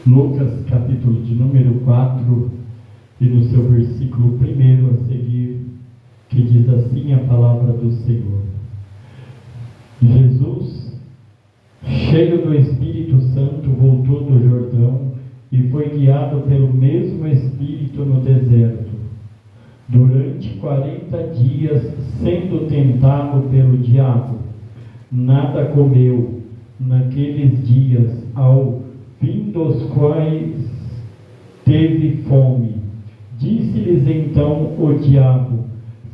Lucas, capítulo de número 4, e no seu versículo 1 a seguir, que diz assim a palavra do Senhor. Jesus, cheio do Espírito Santo, voltou do Jordão e foi guiado pelo mesmo Espírito no deserto, durante 40 dias, sendo tentado pelo diabo. Nada comeu naqueles dias, ao fim dos quais teve fome. Disse-lhes então o diabo: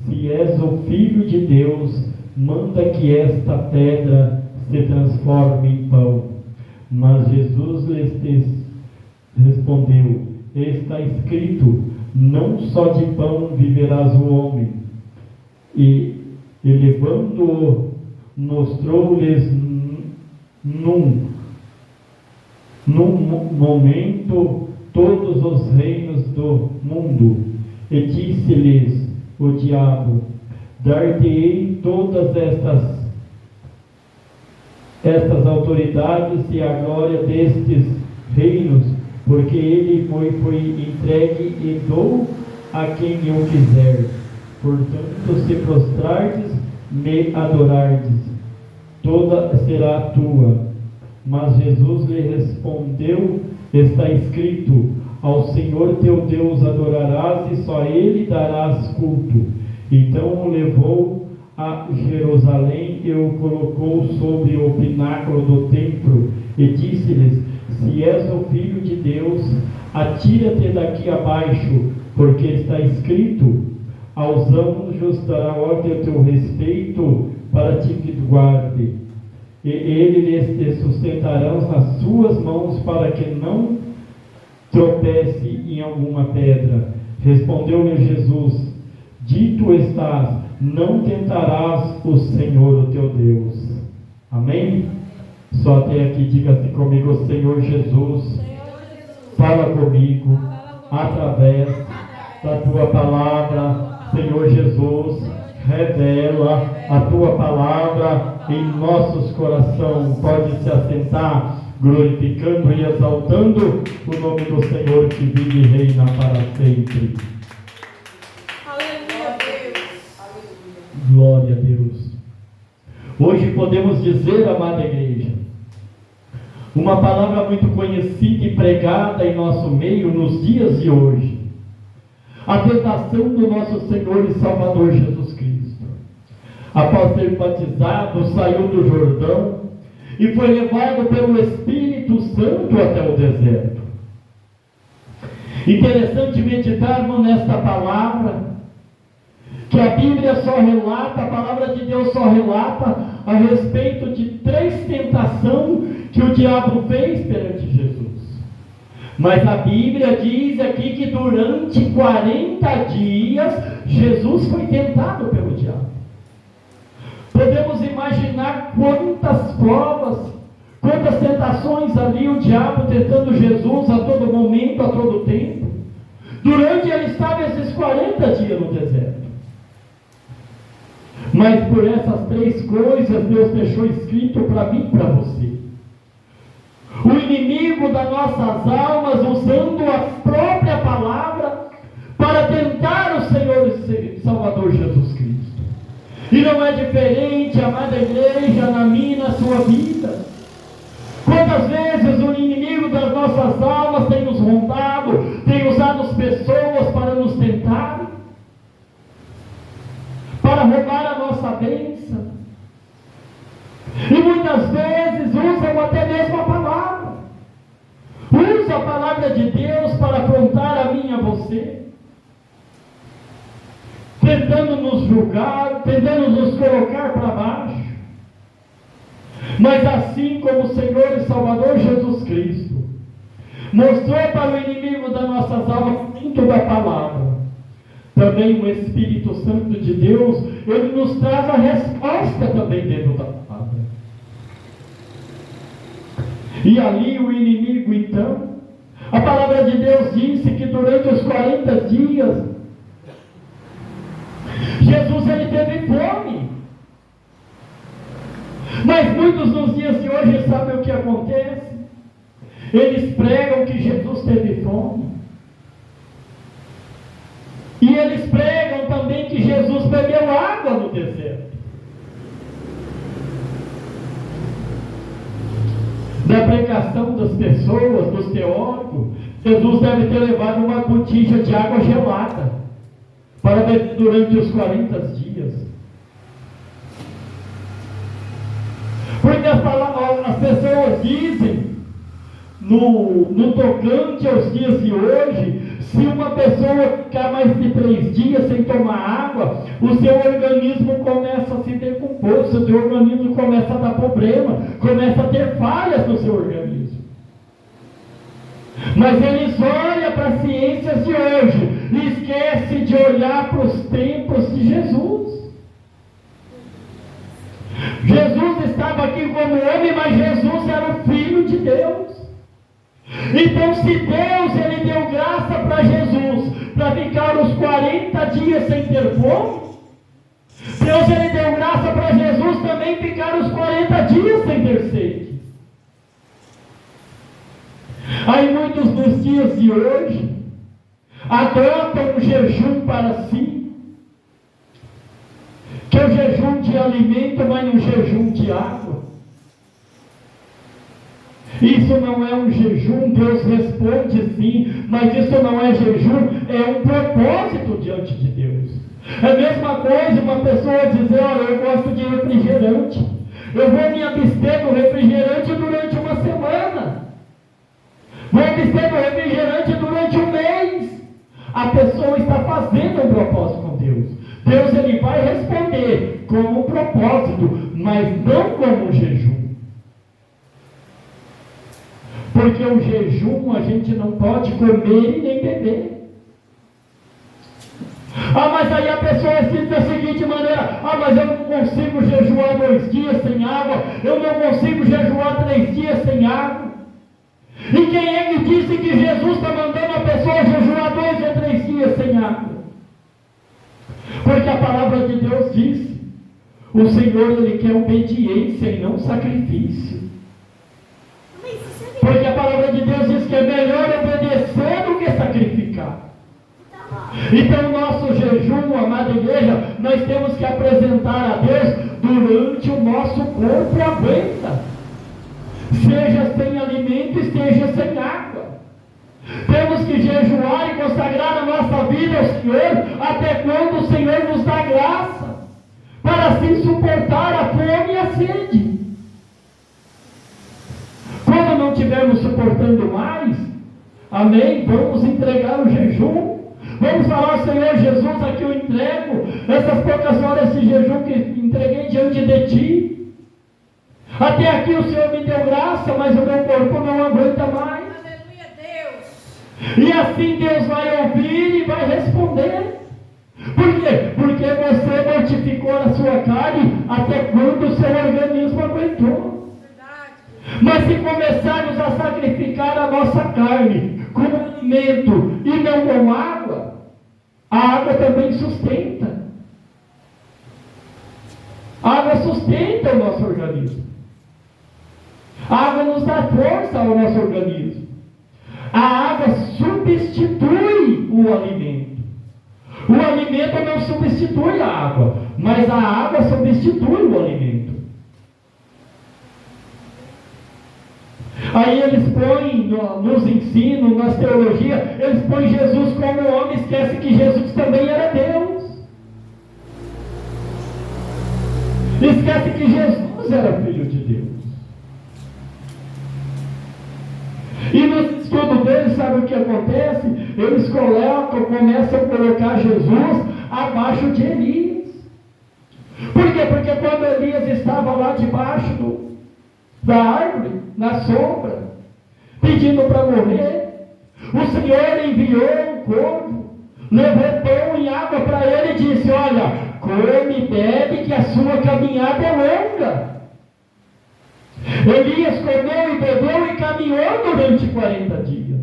se és o Filho de Deus, manda que esta pedra se transforme em pão. Mas Jesus lhes respondeu: está escrito, não só de pão viverás o homem. E levando-o, mostrou-lhes num momento todos os reinos do mundo. E disse-lhes o diabo: dar-te-ei todas estas autoridades e a glória destes reinos, porque ele foi entregue e dou a quem eu quiser. Portanto, se prostrardes, me adorardes, toda será tua. Mas Jesus lhe respondeu: está escrito, ao Senhor teu Deus adorarás e só ele darás culto. Então o levou a Jerusalém e o colocou sobre o pináculo do templo e disse-lhes: se és o Filho de Deus, atira-te daqui abaixo, porque está escrito, aos anjos dará ordem a teu respeito para te guarde, e eles te sustentarão nas suas mãos para que não tropece em alguma pedra. Respondeu-lhe Jesus: dito estás, não tentarás o Senhor o teu Deus. Amém? Só até aqui, diga-se comigo: Senhor Jesus, fala comigo através da tua palavra. Senhor Jesus, revela a tua palavra em nossos corações. Pode se assentar, glorificando e exaltando o nome do Senhor que vive e reina para sempre. Aleluia, Deus. Glória a Deus. Hoje podemos dizer, amada igreja, uma palavra muito conhecida e pregada em nosso meio nos dias de hoje: a tentação do nosso Senhor e Salvador Jesus Cristo. Após ser batizado, saiu do Jordão e foi levado pelo Espírito Santo até o deserto. Interessante meditarmos nesta palavra, que a Bíblia só relata, a palavra de Deus só relata a respeito de 3 tentações que o diabo fez perante Jesus. Mas a Bíblia diz aqui que durante 40 dias Jesus foi tentado pelo diabo. Podemos imaginar quantas provas, quantas tentações ali o diabo tentando Jesus a todo momento, a todo tempo. Durante ele estava esses 40 dias no deserto. Mas por essas 3 coisas Deus deixou escrito para mim e para você. O inimigo das nossas almas usando a própria palavra para tentar o Senhor e Salvador Jesus Cristo. E não é diferente, amada igreja, na minha e na sua vida. Quantas vezes o inimigo das nossas almas tem nos rondado, tem usado as pessoas para nos tentar, para roubar a nossa bênção. E muitas vezes usam até mesmo a palavra. Usa a palavra de Deus para afrontar a mim e a você, tentando nos julgar, tentando nos colocar para baixo. Mas assim como o Senhor e Salvador Jesus Cristo mostrou para o inimigo das nossas almas dentro da palavra, também o Espírito Santo de Deus, ele nos traz a resposta também dentro da palavra. E ali o inimigo, então, a palavra de Deus disse que durante os 40 dias, Jesus ele teve fome. Mas muitos nos dias de hoje sabem o que acontece? Eles pregam que Jesus teve fome. E eles pregam também que Jesus bebeu água no deserto. Da pregação das pessoas, dos teóricos, Jesus deve ter levado uma botija de água gelada para beber durante os 40 dias. Porque as pessoas dizem, no tocante aos dias de hoje, se uma pessoa ficar mais de 3 dias sem tomar água, o seu organismo começa a se decompor, o seu organismo começa a dar problema, começa a ter falhas no seu organismo. Mas eles olham para as ciências de hoje e esquecem de olhar para os tempos de Jesus. Jesus estava aqui como homem, mas Jesus era o Filho de Deus. Então, se Deus ele deu graça para Jesus para ficar os 40 dias sem ter fome, Deus ele deu graça para Jesus também ficar os 40 dias sem ter sede. Aí muitos nos dias de hoje adotam um jejum para si, que é o jejum de alimento, mas um jejum de água. Isso não é um jejum, Deus responde sim, mas isso não é jejum, é um propósito diante de Deus. É a mesma coisa uma pessoa dizer, olha, eu gosto de refrigerante, eu vou me abster do refrigerante durante uma semana, vou abster do refrigerante durante um mês. A pessoa está fazendo um propósito com Deus. Deus ele vai responder como um propósito, mas não como um jejum. Porque o jejum a gente não pode comer e nem beber. Mas aí a pessoa diz da seguinte maneira, mas eu não consigo jejuar 2 dias sem água, eu não consigo jejuar 3 dias sem água. E quem é que disse que Jesus está mandando a pessoa jejuar 2 ou 3 dias sem água? Porque a palavra de Deus diz, o Senhor ele quer obediência e não sacrifício. Porque a palavra de Deus diz que é melhor obedecer do que sacrificar. Então, nosso jejum, amada igreja, nós temos que apresentar a Deus durante o nosso corpo aguenta. Seja sem alimento, esteja sem água. Temos que jejuar e consagrar a nossa vida ao Senhor, até quando o Senhor nos dá graça, para assim suportar a fome e a sede. Quando não estivermos suportando mais, amém, vamos entregar o jejum. Vamos falar, Senhor Jesus, aqui eu entrego essas poucas horas de jejum que entreguei diante de Ti. Até aqui o Senhor me deu graça, mas o meu corpo não aguenta mais. Aleluia, Deus. E assim Deus vai ouvir e vai responder. Por quê? Porque você mortificou a sua carne até quando o seu organismo aguentou. Mas se começarmos a sacrificar a nossa carne com alimento e não com água, a água também sustenta. A água sustenta o nosso organismo. A água nos dá força ao nosso organismo. A água substitui o alimento. O alimento não substitui a água, mas a água substitui o alimento. Aí eles põem nos ensinos, nas teologias, eles põem Jesus como homem, esquece que Jesus também era Deus. Esquece que Jesus era Filho de Deus. E no estudo deles, sabe o que acontece? Eles começam a colocar Jesus abaixo de Elias. Por quê? Porque quando Elias estava lá debaixo da árvore, na sombra, pedindo para morrer, o Senhor enviou um corvo, levou pão e água para ele e disse, olha, come e bebe que a sua caminhada é longa. Elias comeu e bebeu e caminhou durante 40 dias.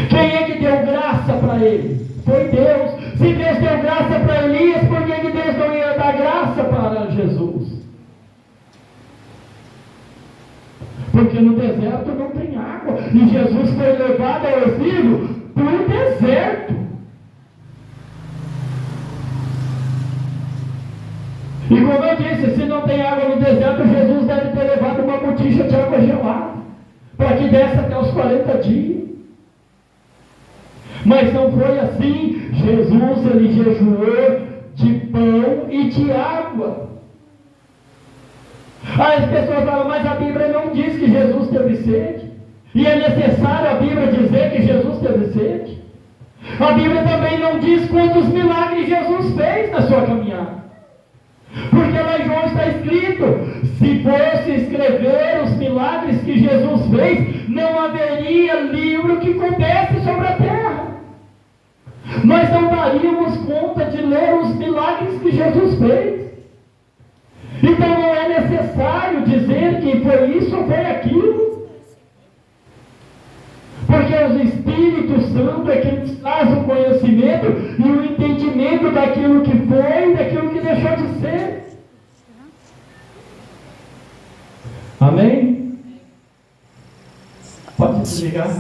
Quem é que deu graça para ele? Foi Deus. Se Deus deu graça para Elias, por que Deus não ia dar graça para Jesus? porque no deserto não tem água, e Jesus foi levado ao exílio para o deserto. E como eu disse, se não tem água no deserto, Jesus deve ter levado uma botija de água gelada, para que desse até os 40 dias. Mas não foi assim. Jesus, ele jejuou de pão e de água. Aí as pessoas falam, mas a Bíblia não diz que Jesus teve sede. E é necessário a Bíblia dizer que Jesus teve sede? A Bíblia também não diz quantos milagres Jesus fez na sua caminhada. Porque lá em João está escrito, se fosse escrever os milagres que Jesus fez, não haveria livro que coubesse sobre a terra. Nós não daríamos conta de ler os milagres que Jesus fez. Então não é necessário dizer que foi isso ou foi aquilo. Porque o Espírito Santo é quem traz o conhecimento e o entendimento daquilo que foi e daquilo que deixou de ser. Amém? Pode desligar.